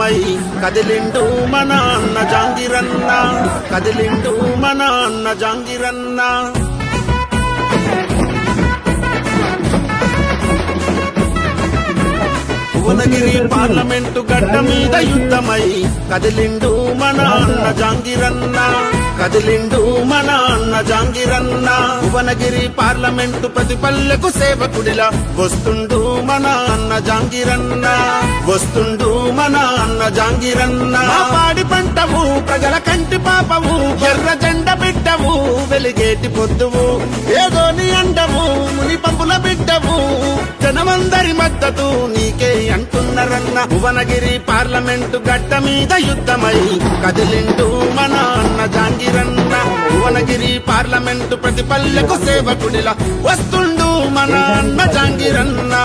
యుద్ధమై కదిలిండు మన అన్న జాంగిరన్న, కదిలిండు మన అన్న జాంగిరన్న. భువనగిరి పార్లమెంటు గడ్డ మీద యుద్ధమై కదిలిండు మన అన్న జాంగిరన్న, కదిలిండు మన అన్న జాంగిరన్న. భువనగిరి పార్లమెంటు ప్రతి పల్లెకు సేవకుడిలా వస్తుండు మన అన్న జాంగిరన్న, వస్తుండు మన అన్న జాంగిరన్న. పాడి పంటవు ప్రజల కంటి పాపవు, ఎర్ర జెండ బిడ్డవు వెలిగేటి పొద్దువు, ఏదోని అండవు ముని పంపుల బిడ్డవు, జనమందరి మద్దతు నీకే అంటున్నారన్న. భువనగిరి పార్లమెంటు గడ్డ మీద యుద్ధమై కదిలిండు మన అన్న జాంగిరన్న, భువనగిరి పార్లమెంటు ప్రతి పల్లెకు సేవకుడిలా వస్తుండు మన అన్న జాంగిరన్న.